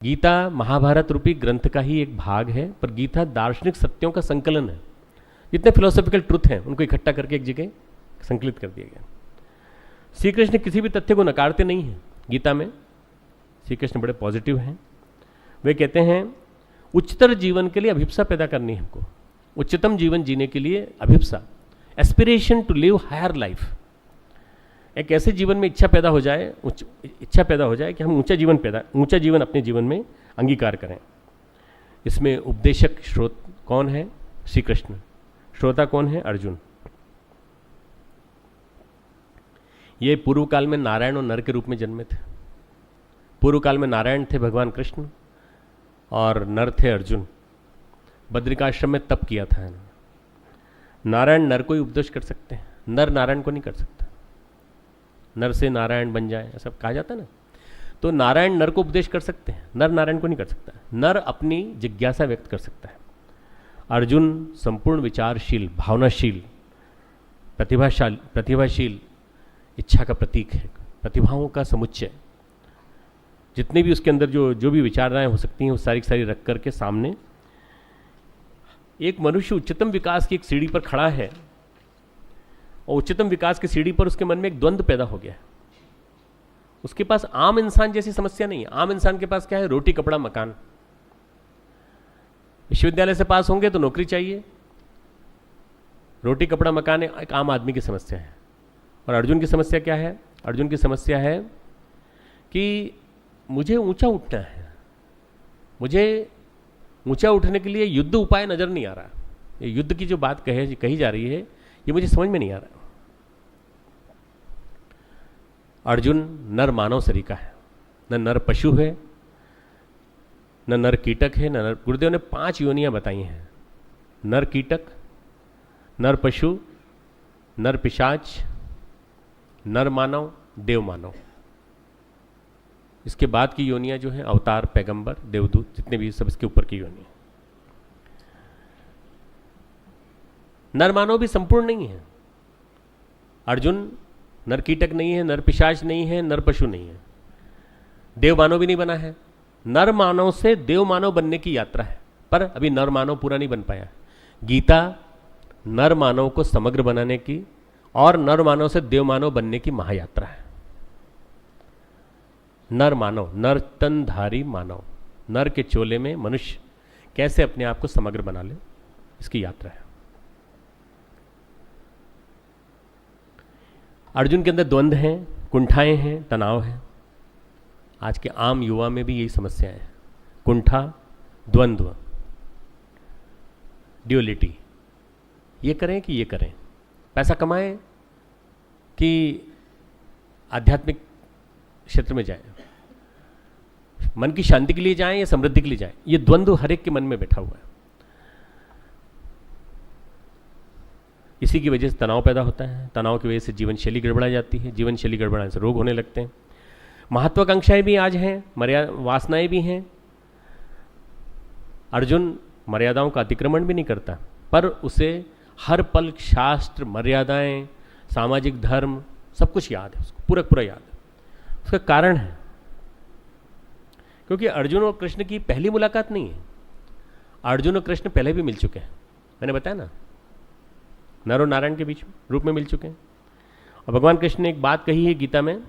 गीता महाभारत रूपी ग्रंथ का ही एक भाग है, पर गीता दार्शनिक सत्यों का संकलन है। जितने फिलोसॉफिकल ट्रुथ हैं उनको इकट्ठा करके एक जगह संकलित कर दिया गया। श्री कृष्ण किसी भी तथ्य को नकारते नहीं हैं। गीता में श्री कृष्ण बड़े पॉजिटिव हैं। वे कहते हैं उच्चतर जीवन के लिए अभिप्सा पैदा करनी है हमको, उच्चतम जीवन जीने के लिए अभिप्सा, aspiration to live higher life. एक ऐसे जीवन में इच्छा पैदा हो जाए, कि हम ऊंचा जीवन अपने जीवन में अंगीकार करें। इसमें उपदेशक श्रोत कौन है? श्री कृष्ण। श्रोता कौन है? अर्जुन। ये पूर्व काल में नारायण और नर के रूप में जन्मे थे। पूर्व काल में नारायण थे भगवान कृष्ण और नर थे अर्जुन। बद्रिकाश्रम में तप किया था। नारायण नर को ही उपदेश कर सकते हैं, नर नारायण को नहीं कर सकता। नर से नारायण बन जाए ऐसा कहा जाता है ना। तो नारायण नर को उपदेश कर सकते हैं, नर नारायण को नहीं कर सकता। नर अपनी जिज्ञासा व्यक्त कर सकता है। अर्जुन संपूर्ण विचारशील, भावनाशील, प्रतिभाशील इच्छा का प्रतीक है, प्रतिभाओं का समुच्चय। जितने भी उसके अंदर जो भी विचारधाराएं हो सकती हैं वो सारी सारी रख करके सामने एक मनुष्य उच्चतम विकास की एक सीढ़ी पर खड़ा है, और उच्चतम विकास की सीढ़ी पर उसके मन में एक द्वंद्व पैदा हो गया है। उसके पास आम इंसान जैसी समस्या नहीं है। आम इंसान के पास क्या है? रोटी, कपड़ा, मकान। विश्वविद्यालय से पास होंगे तो नौकरी चाहिए। रोटी, कपड़ा, मकान एक आम आदमी की समस्या है। और अर्जुन की समस्या क्या है? अर्जुन की समस्या है कि मुझे ऊंचा उठना है, मुझे ऊंचा उठने के लिए युद्ध उपाय नजर नहीं आ रहा। ये युद्ध की जो बात कही जा रही है ये मुझे समझ में नहीं आ रहा। अर्जुन नर मानव शरीर का है, न नर पशु है, न नर कीटक है, न नर। गुरुदेव ने 5 योनियां बताई हैं। नर कीटक, नर पशु, नर पिशाच, नर मानव, देव मानव। इसके बाद की योनियां जो है अवतार, पैगंबर, देवदूत, जितने भी सब इसके ऊपर की योनियां। नर मानव भी संपूर्ण नहीं है। अर्जुन नर कीटक नहीं है, नर पिशाच नहीं है, नर पशु नहीं है, देव मानव भी नहीं बना है। नर मानव से देव मानव बनने की यात्रा है, पर अभी नर मानव पूरा नहीं बन पाया। गीता नर मानव को समग्र बनाने की और नर मानव से देव मानव बनने की महायात्रा है। नर मानव, नर तनधारी मानव, नर के चोले में मनुष्य कैसे अपने आप को समग्र बना ले, इसकी यात्रा है। अर्जुन के अंदर द्वंद्व हैं, कुंठाएं हैं, तनाव है। आज के आम युवा में भी यही समस्या है। कुंठा, द्वंद्व, ड्यूअलिटी। ये करें कि ये करें, पैसा कमाएं कि आध्यात्मिक क्षेत्र में जाएं, मन की शांति के लिए जाएं या समृद्धि के लिए जाएं। ये द्वंद्व हर एक के मन में बैठा हुआ है। इसी की वजह से तनाव पैदा होता है। तनाव की वजह से जीवन शैली गड़बड़ा जाती है। जीवन शैली गड़बड़ाने से रोग होने लगते हैं। महत्वाकांक्षाएं भी आज हैं, वासनाएं भी हैं। अर्जुन मर्यादाओं का अतिक्रमण भी नहीं करता, पर उसे हर पल शास्त्र, मर्यादाएं, सामाजिक धर्म सब कुछ याद है, उसको पूरा पूरा याद है। उसका कारण है क्योंकि अर्जुन और कृष्ण की पहली मुलाकात नहीं है। अर्जुन और कृष्ण पहले भी मिल चुके हैं। मैंने बताया ना, नर और नारायण के बीच रूप में मिल चुके हैं। और भगवान कृष्ण ने एक बात कही है गीता में,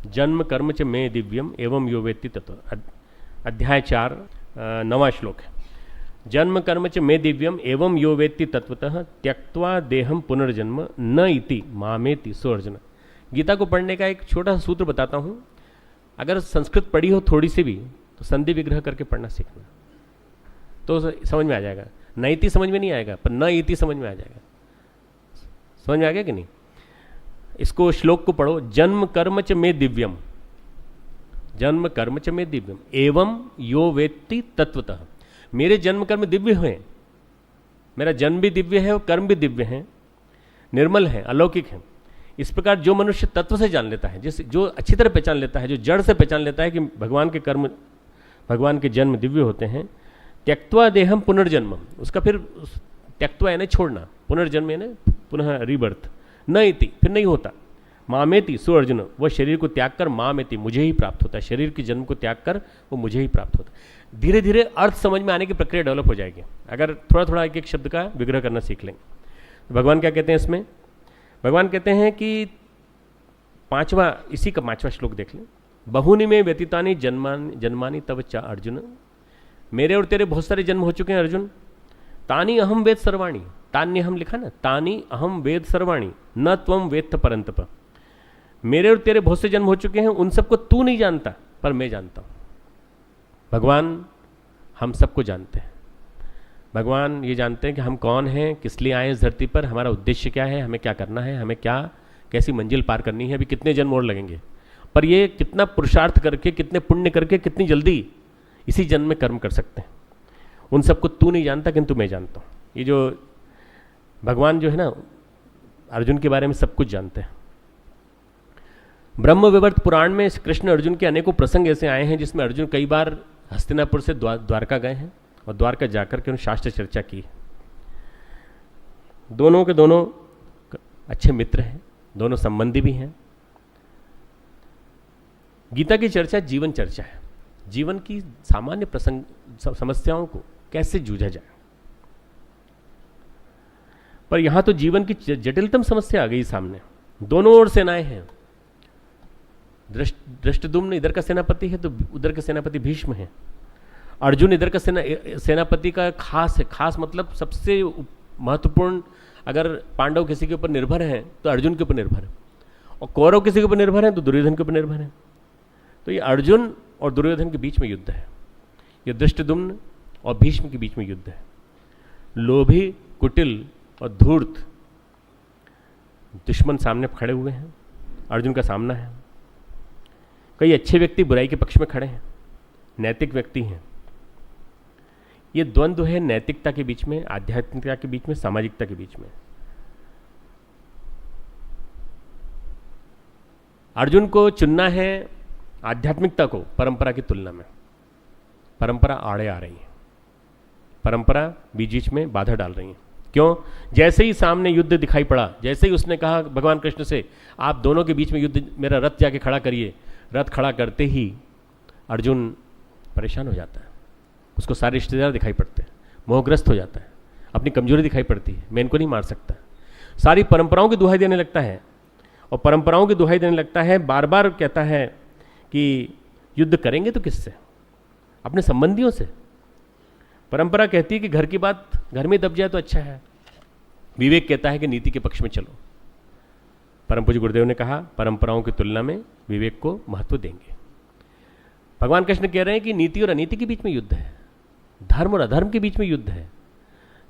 जन्म कर्म च मे दिव्यम एवं यो वेत्ति तत्व। अध्याय 4 9वां श्लोक है। जन्म कर्म च मे दिव्यम एवं यो वेत्ति तत्वतः त्यक्त्वा देहम पुनर्जन्म न इति मामेति सो अर्जुन। गीता को पढ़ने का एक छोटा सा सूत्र बताता हूं। अगर संस्कृत पढ़ी हो थोड़ी सी भी तो संधि विग्रह करके पढ़ना सीखना, तो समझ में आ जाएगा। नैति समझ में नहीं आएगा, पर न इति समझ में आ जाएगा। समझ में आ गया कि नहीं? इसको श्लोक को पढ़ो। जन्म कर्म च मे दिव्यम, जन्म कर्म च मे दिव्यम एवं यो वेत्ति तत्वतः। मेरे जन्म कर्म दिव्य हुए, मेरा जन्म भी दिव्य है और कर्म भी दिव्य है, निर्मल है, अलौकिक है। इस प्रकार जो मनुष्य तत्व से जान लेता है, जो अच्छी तरह पहचान लेता है, जो जड़ से पहचान लेता है कि भगवान के कर्म, भगवान के जन्म दिव्य होते हैं, त्यक्त्वा देहम पुनर्जन्म, उसका फिर त्यक्त्वा यानी छोड़ना, पुनर्जन्म यानी पुनः रीबर्थ, न इति फिर नहीं होता। मामेति सो अर्जुन, वह शरीर को त्याग कर मामेति मुझे ही प्राप्त होता है, शरीर के जन्म को त्याग कर वो मुझे ही प्राप्त होता है। धीरे धीरे अर्थ समझ में आने की प्रक्रिया डेवलप हो जाएगी अगर थोड़ा थोड़ा एक एक शब्द का विग्रह करना सीख लेंगे। तो भगवान क्या कहते हैं इसमें? भगवान कहते हैं कि इसी का 5वां श्लोक देख लें। बहुनी में व्यतीतानी जन्मानी तब चा अर्जुन, मेरे और तेरे बहुत सारे जन्म हो चुके हैं अर्जुन। तानी अहम वेद सर्वाणी, तान्य हम लिखा ना, तानी अहम वेद सर्वाणी न त्वम वेत्थ परंतप, मेरे और तेरे बहुत से जन्म हो चुके हैं, उन सबको तू नहीं जानता पर मैं जानता हूं। भगवान हम सबको जानते हैं। भगवान ये जानते हैं कि हम कौन हैं, किस लिए आए इस धरती पर, हमारा उद्देश्य क्या है, हमें क्या करना है, हमें क्या कैसी मंजिल पार करनी है, अभी कितने जन्म और लगेंगे, पर ये कितना पुरुषार्थ करके, कितने पुण्य करके, कितनी जल्दी इसी जन्म में कर्म कर सकते हैं, उन सबको तू नहीं जानता किंतु मैं जानता हूँ। ये जो भगवान जो है ना अर्जुन के बारे में सब कुछ जानते हैं। ब्रह्म विवर्त पुराण में कृष्ण अर्जुन के अनेकों प्रसंग ऐसे आए हैं जिसमें अर्जुन कई बार हस्तिनापुर से द्वारका गए हैं और द्वारका जाकर के उन्होंने शास्त्र चर्चा की। दोनों के दोनों अच्छे मित्र हैं, दोनों संबंधी भी हैं। गीता की चर्चा जीवन चर्चा है, जीवन की सामान्य प्रसंग समस्याओं को कैसे जूझा जाए। पर यहां तो जीवन की जटिलतम समस्या आ गई सामने। दोनों ओर सेनाएं हैं। धृष्टद्युम्न इधर का सेनापति है तो उधर का सेनापति भीष्म है। अर्जुन इधर का सेनापति का खास है। खास मतलब सबसे महत्वपूर्ण, अगर पांडव किसी के ऊपर निर्भर हैं तो अर्जुन के ऊपर निर्भर है, और कौरव किसी के ऊपर निर्भर है तो दुर्योधन के ऊपर निर्भर है। तो ये अर्जुन और दुर्योधन के बीच में युद्ध है, ये धृष्टद्युम्न और भीष्म के बीच में युद्ध है। लोभी, कुटिल और धूर्त दुश्मन सामने खड़े हुए हैं, अर्जुन का सामना है। कई अच्छे व्यक्ति बुराई के पक्ष में खड़े हैं, नैतिक व्यक्ति हैं। ये द्वंद्व है नैतिकता के बीच में, आध्यात्मिकता के बीच में, सामाजिकता के बीच में। अर्जुन को चुनना है आध्यात्मिकता को परंपरा की तुलना में। परंपरा आड़े आ रही है, परंपरा बीच बीच में बाधा डाल रही है। क्यों? जैसे ही सामने युद्ध दिखाई पड़ा, जैसे ही उसने कहा भगवान कृष्ण से आप दोनों के बीच में युद्ध, मेरा रथ जाके खड़ा करिए, रथ खड़ा करते ही अर्जुन परेशान हो जाता है। उसको सारे रिश्तेदार दिखाई पड़ते हैं, मोहग्रस्त हो जाता है, अपनी कमजोरी दिखाई पड़ती है, मैं इनको नहीं मार सकता। सारी परंपराओं की दुहाई देने लगता है, और परंपराओं की दुहाई देने लगता है, बार बार कहता है कि युद्ध करेंगे तो किससे? अपने संबंधियों से। परंपरा कहती है कि घर की बात घर में दब जाए तो अच्छा है। विवेक कहता है कि नीति के पक्ष में चलो। परम पूज्य गुरुदेव ने कहा परंपराओं की तुलना में विवेक को महत्व देंगे। भगवान कृष्ण कह रहे हैं कि नीति और अनीति के बीच में युद्ध है, धर्म और अधर्म के बीच में युद्ध है,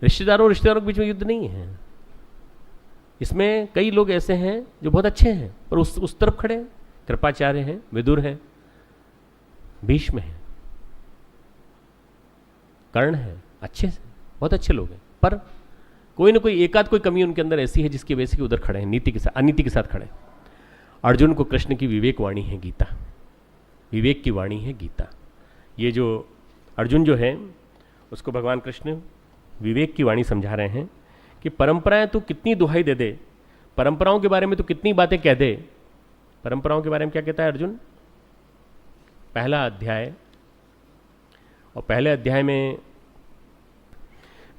रिश्तेदारों और रिश्तेदारों के बीच में युद्ध नहीं है। इसमें कई लोग ऐसे हैं जो बहुत अच्छे हैं पर उस तरफ खड़े हैं। कृपाचार्य हैं, विदुर हैं, भीष्म हैं, कर्ण है, अच्छे से बहुत अच्छे लोग हैं, पर कोई ना कोई एकाध कोई कमी उनके अंदर ऐसी है जिसकी वजह से उधर खड़े हैं, नीति के साथ अनीति के साथ खड़े हैं। अर्जुन को कृष्ण की विवेक वाणी है गीता, विवेक की वाणी है गीता। ये जो अर्जुन जो है उसको भगवान कृष्ण विवेक की वाणी समझा रहे हैं कि परंपराएं तो कितनी दुहाई दे दे, परंपराओं के बारे में तो कितनी बातें कह दे। परंपराओं के बारे में क्या कहता है अर्जुन? पहला अध्याय, और पहले अध्याय में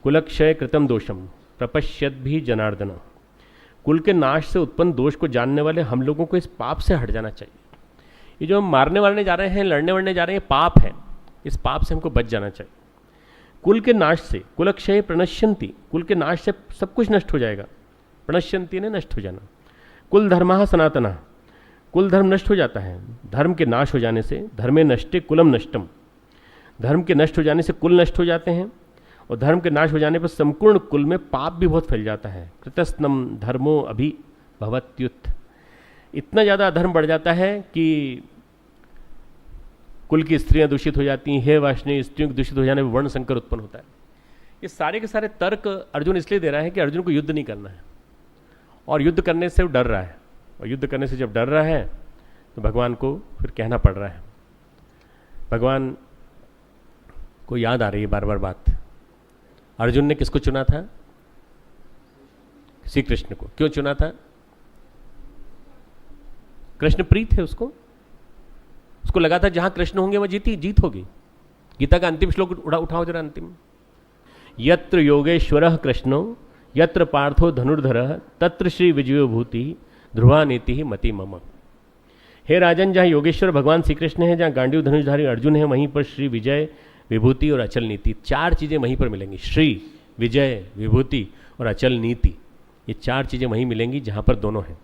कुलक्षय कृतम दोषम प्रपश्यत भी जनार्दन, कुल के नाश से उत्पन्न दोष को जानने वाले हम लोगों को इस पाप से हट जाना चाहिए। ये जो हम मारने वारने जा रहे हैं, लड़ने वड़ने जा रहे हैं, पाप है, इस पाप से हमको बच जाना चाहिए। कुल के नाश से, कुलक्षय प्रणश्यंती, कुल के नाश से सब कुछ नष्ट हो जाएगा। प्रणश्यंती ने नष्ट हो जाना। कुल धर्मः सनातनः, कुल धर्म नष्ट हो जाता है। धर्म के नाश हो जाने से, धर्मे नष्टे कुलम नष्टम, धर्म के नष्ट हो जाने से कुल नष्ट हो जाते हैं, और धर्म के नाश हो जाने पर संपूर्ण कुल में पाप भी बहुत फैल जाता है। कृतस्नम धर्मो अभि भवत्युत, इतना ज़्यादा अधर्म बढ़ जाता है कि कुल की स्त्रियां दूषित हो जाती हैं, हे वाष्णी, स्त्रियों के दूषित हो जाने पर वर्ण संकर उत्पन्न होता है। ये सारे के सारे तर्क अर्जुन इसलिए दे रहा है कि अर्जुन को युद्ध नहीं करना है, और युद्ध करने से वो डर रहा है, और युद्ध करने से जब डर रहा है तो भगवान को फिर कहना पड़ रहा है। भगवान को याद आ रही है बार बार बात, अर्जुन ने किसको चुना था? श्री कृष्ण को। क्यों चुना था? कृष्ण प्रीत है उसको लगा था जहां कृष्ण होंगे वह जीत होगी। गीता का अंतिम श्लोक उठाओ जरा, अंतिम। यत्र योगेश्वरः कृष्णो यत्र पार्थो धनुर्धरः तत्र श्री विजयो भूति ध्रुवा नीति मति मम। हे राजन, जहाँ योगेश्वर भगवान श्री कृष्ण है, जहाँ गांडीव धनुषधारी अर्जुन है, वहीं पर श्री विजय, विभूति और अचल नीति, चार चीज़ें वहीं पर मिलेंगी। श्री, विजय, विभूति और अचल नीति, ये चार चीज़ें वहीं मिलेंगी जहाँ पर दोनों हैं।